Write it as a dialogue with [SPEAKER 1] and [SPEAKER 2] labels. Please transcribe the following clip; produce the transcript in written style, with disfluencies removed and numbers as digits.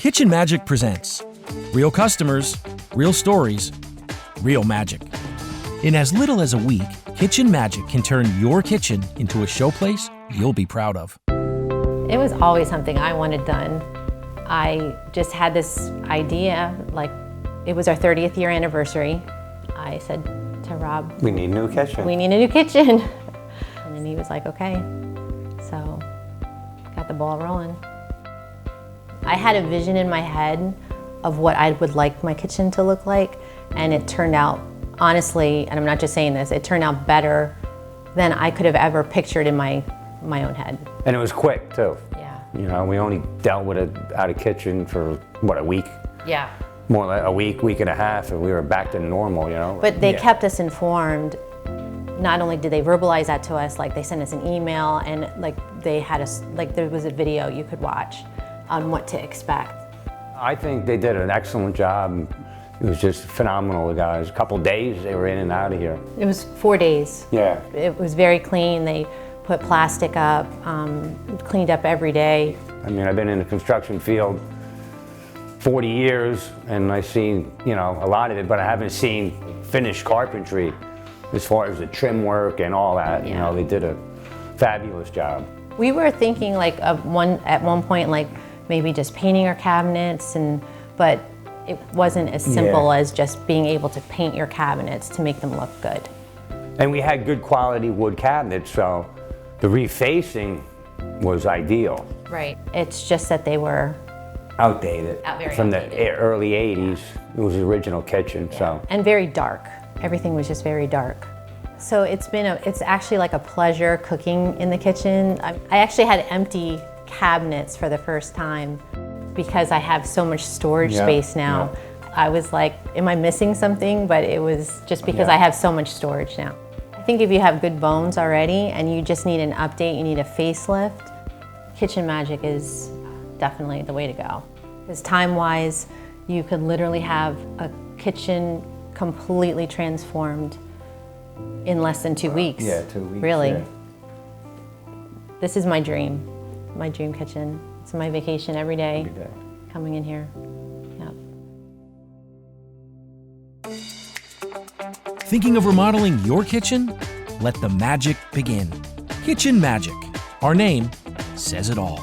[SPEAKER 1] Kitchen Magic presents real customers, real stories, real magic. In as little as a week, Kitchen Magic can turn your kitchen into a showplace you'll be proud of.
[SPEAKER 2] It was always something I wanted done. I just had this idea, like it was our 30th year anniversary. I said to Rob,
[SPEAKER 3] we need a new kitchen.
[SPEAKER 2] We need a new kitchen. And then he was like, okay. So got the ball rolling. I had a vision in my head of what I would like my kitchen to look like, and it turned out, honestly, and I'm not just saying this, it turned out better than I could have ever pictured in my own head.
[SPEAKER 3] And it was quick too.
[SPEAKER 2] Yeah.
[SPEAKER 3] You know, we only dealt with it out of kitchen for, what, a week?
[SPEAKER 2] Yeah.
[SPEAKER 3] More like a week and a half, and we were back to normal, you know?
[SPEAKER 2] But they kept us informed. Not only did they verbalize that to us, like they sent us an email, and like they had us, like there was a video you could watch on what to expect.
[SPEAKER 3] I think they did an excellent job. It was just phenomenal, the guys. A couple days, they were in and out of here.
[SPEAKER 2] It was 4 days.
[SPEAKER 3] Yeah.
[SPEAKER 2] It was very clean. They put plastic up, cleaned up every day.
[SPEAKER 3] I mean, I've been in the construction field 40 years, and I've seen, you know, a lot of it, but I haven't seen finished carpentry as far as the trim work and all that. You know, they did a fabulous job. We
[SPEAKER 2] were thinking like at one point, like maybe just painting our cabinets, but it wasn't as simple as just being able to paint your cabinets to make them look good.
[SPEAKER 3] And we had good quality wood cabinets, so the refacing was ideal.
[SPEAKER 2] Right. It's just that they were
[SPEAKER 3] outdated. From
[SPEAKER 2] outdated.
[SPEAKER 3] The early 80s. It was the original kitchen, so.
[SPEAKER 2] And very dark. Everything was just very dark. So it's actually like a pleasure cooking in the kitchen. I actually had empty cabinets for the first time because I have so much storage space now. I was like, am I missing something? But it was just because I have so much storage now. I think if you have good bones already and you just need an update, you need a facelift, Kitchen Magic is definitely the way to go. Because time-wise, you could literally have a kitchen completely transformed in less than 2 weeks.
[SPEAKER 3] Yeah, 2 weeks.
[SPEAKER 2] Really.
[SPEAKER 3] Yeah.
[SPEAKER 2] This is my dream kitchen. It's my vacation every day. Coming in here. Yep.
[SPEAKER 1] Thinking of remodeling your kitchen? Let the magic begin. Kitchen Magic. Our name says it all.